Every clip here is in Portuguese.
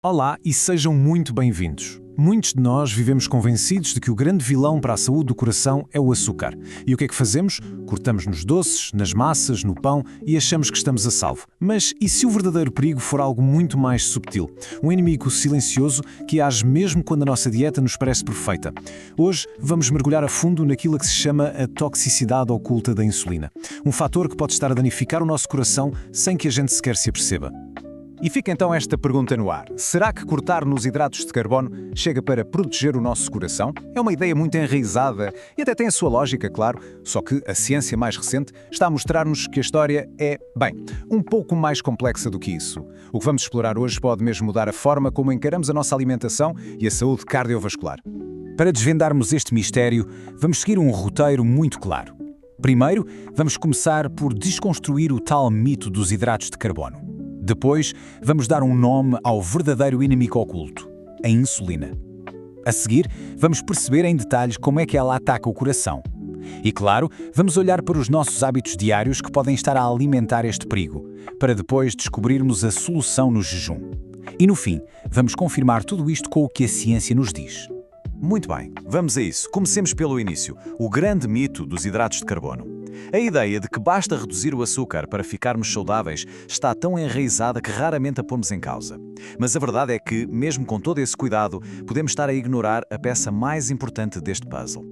Olá e sejam muito bem-vindos. Muitos de nós vivemos convencidos de que o grande vilão para a saúde do coração é o açúcar. E o que é que fazemos? Cortamos nos doces, nas massas, no pão e achamos que estamos a salvo. Mas e se o verdadeiro perigo for algo muito mais subtil? Um inimigo silencioso que age mesmo quando a nossa dieta nos parece perfeita. Hoje vamos mergulhar a fundo naquilo que se chama a toxicidade oculta da insulina. Um fator que pode estar a danificar o nosso coração sem que a gente sequer se aperceba. E fica então esta pergunta no ar. Será que cortar nos hidratos de carbono chega para proteger o nosso coração? É uma ideia muito enraizada e até tem a sua lógica, claro, só que a ciência mais recente está a mostrar-nos que a história é, um pouco mais complexa do que isso. O que vamos explorar hoje pode mesmo mudar a forma como encaramos a nossa alimentação e a saúde cardiovascular. Para desvendarmos este mistério, vamos seguir um roteiro muito claro. Primeiro, vamos começar por desconstruir o tal mito dos hidratos de carbono. Depois, vamos dar um nome ao verdadeiro inimigo oculto, a insulina. A seguir, vamos perceber em detalhes como é que ela ataca o coração. E claro, vamos olhar para os nossos hábitos diários que podem estar a alimentar este perigo, para depois descobrirmos a solução no jejum. E no fim, vamos confirmar tudo isto com o que a ciência nos diz. Muito bem, vamos a isso. Comecemos pelo início, o grande mito dos hidratos de carbono. A ideia de que basta reduzir o açúcar para ficarmos saudáveis está tão enraizada que raramente a pomos em causa. Mas a verdade é que, mesmo com todo esse cuidado, podemos estar a ignorar a peça mais importante deste puzzle.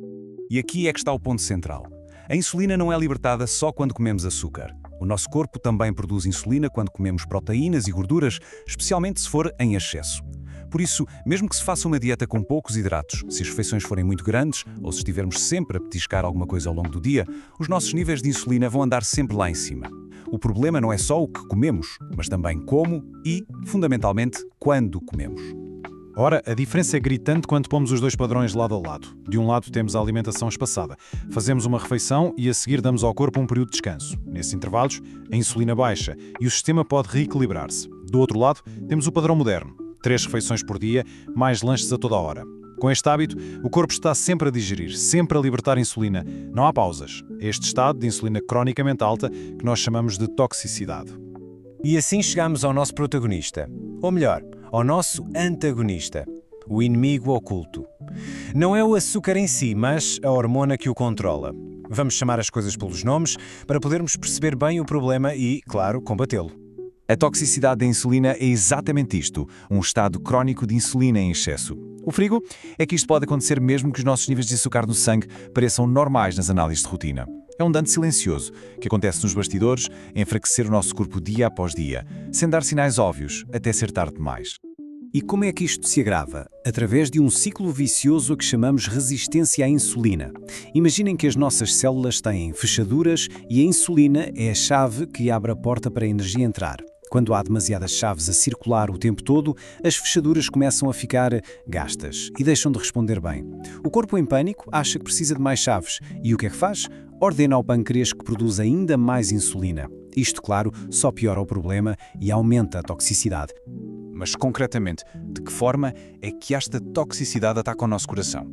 E aqui é que está o ponto central. A insulina não é libertada só quando comemos açúcar. O nosso corpo também produz insulina quando comemos proteínas e gorduras, especialmente se for em excesso. Por isso, mesmo que se faça uma dieta com poucos hidratos, se as refeições forem muito grandes ou se estivermos sempre a petiscar alguma coisa ao longo do dia, os nossos níveis de insulina vão andar sempre lá em cima. O problema não é só o que comemos, mas também como e, fundamentalmente, quando comemos. Ora, a diferença é gritante quando pomos os dois padrões lado a lado. De um lado temos a alimentação espaçada. Fazemos uma refeição e a seguir damos ao corpo um período de descanso. Nesses intervalos, a insulina baixa e o sistema pode reequilibrar-se. Do outro lado, temos o padrão moderno. 3 refeições por dia, mais lanches a toda a hora. Com este hábito, o corpo está sempre a digerir, sempre a libertar insulina. Não há pausas. É este estado de insulina cronicamente alta que nós chamamos de toxicidade. E assim chegamos ao nosso protagonista. Ou melhor, ao nosso antagonista. O inimigo oculto. Não é o açúcar em si, mas a hormona que o controla. Vamos chamar as coisas pelos nomes para podermos perceber bem o problema e, claro, combatê-lo. A toxicidade da insulina é exatamente isto, um estado crónico de insulina em excesso. O perigo é que isto pode acontecer mesmo que os nossos níveis de açúcar no sangue pareçam normais nas análises de rotina. É um dano silencioso, que acontece nos bastidores, a enfraquecer o nosso corpo dia após dia, sem dar sinais óbvios, até ser tarde demais. E como é que isto se agrava? Através de um ciclo vicioso a que chamamos resistência à insulina. Imaginem que as nossas células têm fechaduras e a insulina é a chave que abre a porta para a energia entrar. Quando há demasiadas chaves a circular o tempo todo, as fechaduras começam a ficar gastas e deixam de responder bem. O corpo em pânico acha que precisa de mais chaves e o que é que faz? Ordena ao pâncreas que produza ainda mais insulina. Isto, claro, só piora o problema e aumenta a toxicidade. Mas, concretamente, de que forma é que esta toxicidade ataca o nosso coração?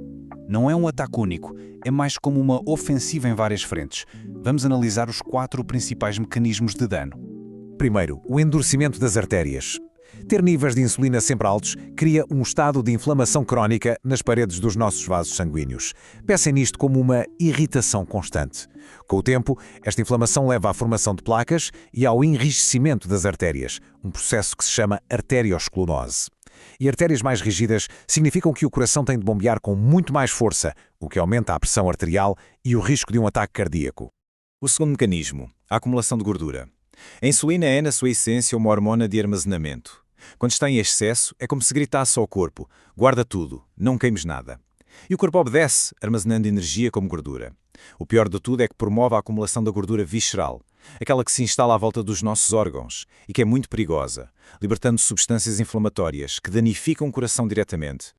Não é um ataque único, é mais como uma ofensiva em várias frentes. Vamos analisar os 4 principais mecanismos de dano. Primeiro, o endurecimento das artérias. Ter níveis de insulina sempre altos cria um estado de inflamação crónica nas paredes dos nossos vasos sanguíneos. Pensem nisto como uma irritação constante. Com o tempo, esta inflamação leva à formação de placas e ao enrijecimento das artérias, um processo que se chama arteriosclerose. E artérias mais rígidas significam que o coração tem de bombear com muito mais força, o que aumenta a pressão arterial e o risco de um ataque cardíaco. O segundo mecanismo, a acumulação de gordura. A insulina é, na sua essência, uma hormona de armazenamento. Quando está em excesso, é como se gritasse ao corpo: guarda tudo, não queimes nada. E o corpo obedece, armazenando energia como gordura. O pior de tudo é que promove a acumulação da gordura visceral, aquela que se instala à volta dos nossos órgãos e que é muito perigosa, libertando substâncias inflamatórias que danificam o coração diretamente.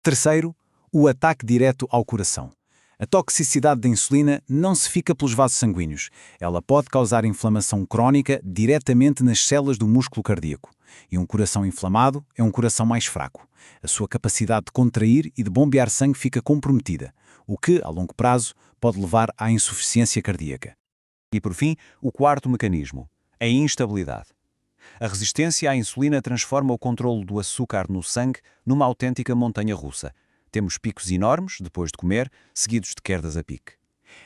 Terceiro, o ataque direto ao coração. A toxicidade da insulina não se fica pelos vasos sanguíneos. Ela pode causar inflamação crónica diretamente nas células do músculo cardíaco. E um coração inflamado é um coração mais fraco. A sua capacidade de contrair e de bombear sangue fica comprometida, o que, a longo prazo, pode levar à insuficiência cardíaca. E por fim, o 4º mecanismo, a instabilidade. A resistência à insulina transforma o controlo do açúcar no sangue numa autêntica montanha-russa. Temos picos enormes depois de comer, seguidos de quedas a pique.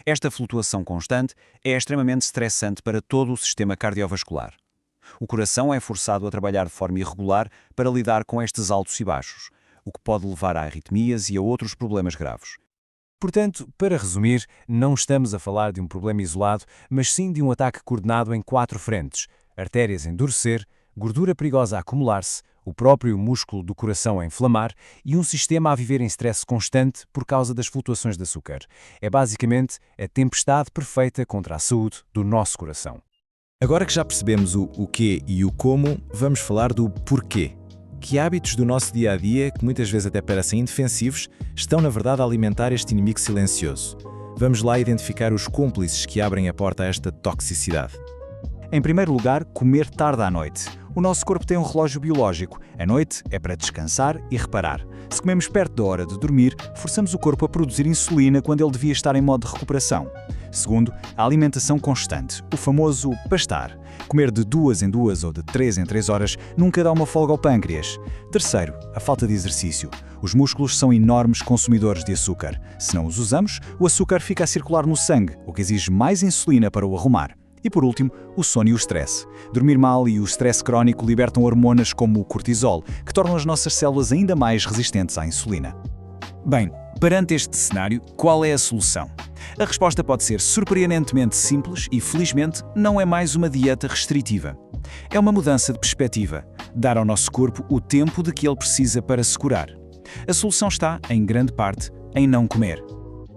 Esta flutuação constante é extremamente estressante para todo o sistema cardiovascular. O coração é forçado a trabalhar de forma irregular para lidar com estes altos e baixos, o que pode levar a arritmias e a outros problemas graves. Portanto, para resumir, não estamos a falar de um problema isolado, mas sim de um ataque coordenado em 4 frentes: artérias a endurecer, gordura perigosa a acumular-se, o próprio músculo do coração a inflamar e um sistema a viver em stress constante por causa das flutuações de açúcar. É basicamente a tempestade perfeita contra a saúde do nosso coração. Agora que já percebemos o quê e o como, vamos falar do porquê. Que hábitos do nosso dia-a-dia, que muitas vezes até parecem indefensivos, estão na verdade a alimentar este inimigo silencioso? Vamos lá identificar os cúmplices que abrem a porta a esta toxicidade. Em primeiro lugar, comer tarde à noite. O nosso corpo tem um relógio biológico. A noite é para descansar e reparar. Se comemos perto da hora de dormir, forçamos o corpo a produzir insulina quando ele devia estar em modo de recuperação. Segundo, a alimentação constante, o famoso pastar. Comer de 2 em 2 ou de 3 em 3 horas nunca dá uma folga ao pâncreas. Terceiro, a falta de exercício. Os músculos são enormes consumidores de açúcar. Se não os usamos, o açúcar fica a circular no sangue, o que exige mais insulina para o arrumar. E por último, o sono e o stress. Dormir mal e o stress crónico libertam hormonas como o cortisol, que tornam as nossas células ainda mais resistentes à insulina. Bem, perante este cenário, qual é a solução? A resposta pode ser surpreendentemente simples e, felizmente, não é mais uma dieta restritiva. É uma mudança de perspectiva, dar ao nosso corpo o tempo de que ele precisa para se curar. A solução está, em grande parte, em não comer.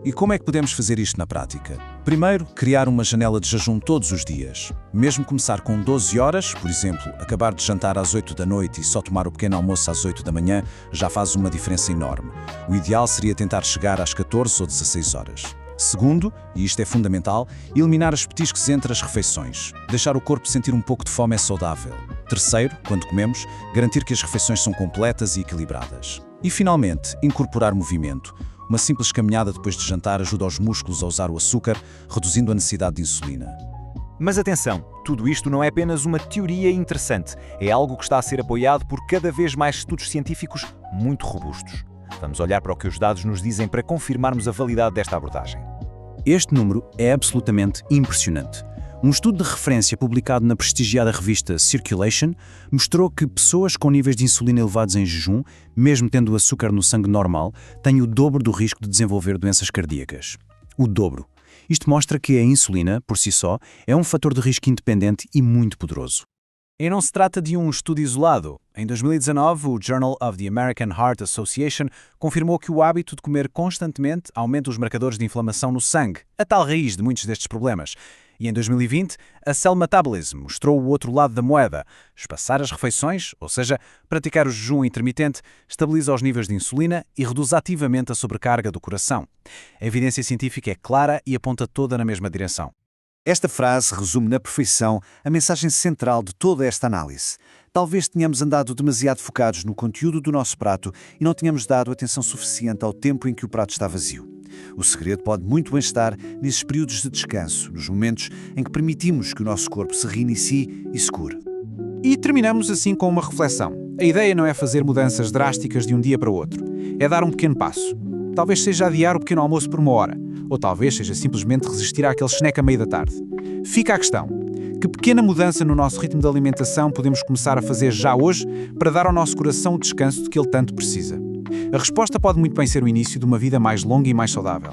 E como é que podemos fazer isto na prática? Primeiro, criar uma janela de jejum todos os dias. Mesmo começar com 12 horas, por exemplo, acabar de jantar às 8 da noite e só tomar o pequeno almoço às 8 da manhã, já faz uma diferença enorme. O ideal seria tentar chegar às 14 ou 16 horas. Segundo, e isto é fundamental, eliminar os petiscos entre as refeições. Deixar o corpo sentir um pouco de fome é saudável. Terceiro, quando comemos, garantir que as refeições são completas e equilibradas. E finalmente, incorporar movimento. Uma simples caminhada depois de jantar ajuda os músculos a usar o açúcar, reduzindo a necessidade de insulina. Mas atenção, tudo isto não é apenas uma teoria interessante, é algo que está a ser apoiado por cada vez mais estudos científicos muito robustos. Vamos olhar para o que os dados nos dizem para confirmarmos a validade desta abordagem. Este número é absolutamente impressionante. Um estudo de referência publicado na prestigiada revista Circulation mostrou que pessoas com níveis de insulina elevados em jejum, mesmo tendo o açúcar no sangue normal, têm o dobro do risco de desenvolver doenças cardíacas. O dobro. Isto mostra que a insulina, por si só, é um fator de risco independente e muito poderoso. E não se trata de um estudo isolado. Em 2019, o Journal of the American Heart Association confirmou que o hábito de comer constantemente aumenta os marcadores de inflamação no sangue, a tal raiz de muitos destes problemas. E em 2020, a Cell Metabolism mostrou o outro lado da moeda. Espaçar as refeições, ou seja, praticar o jejum intermitente, estabiliza os níveis de insulina e reduz ativamente a sobrecarga do coração. A evidência científica é clara e aponta toda na mesma direção. Esta frase resume na perfeição a mensagem central de toda esta análise. Talvez tenhamos andado demasiado focados no conteúdo do nosso prato e não tenhamos dado atenção suficiente ao tempo em que o prato está vazio. O segredo pode muito bem estar nesses períodos de descanso, nos momentos em que permitimos que o nosso corpo se reinicie e se cure. E terminamos assim com uma reflexão. A ideia não é fazer mudanças drásticas de um dia para o outro. É dar um pequeno passo. Talvez seja adiar o pequeno almoço por 1 hora. Ou talvez seja simplesmente resistir àquele snack à meia da tarde. Fica a questão. Que pequena mudança no nosso ritmo de alimentação podemos começar a fazer já hoje para dar ao nosso coração o descanso de que ele tanto precisa? A resposta pode muito bem ser o início de uma vida mais longa e mais saudável.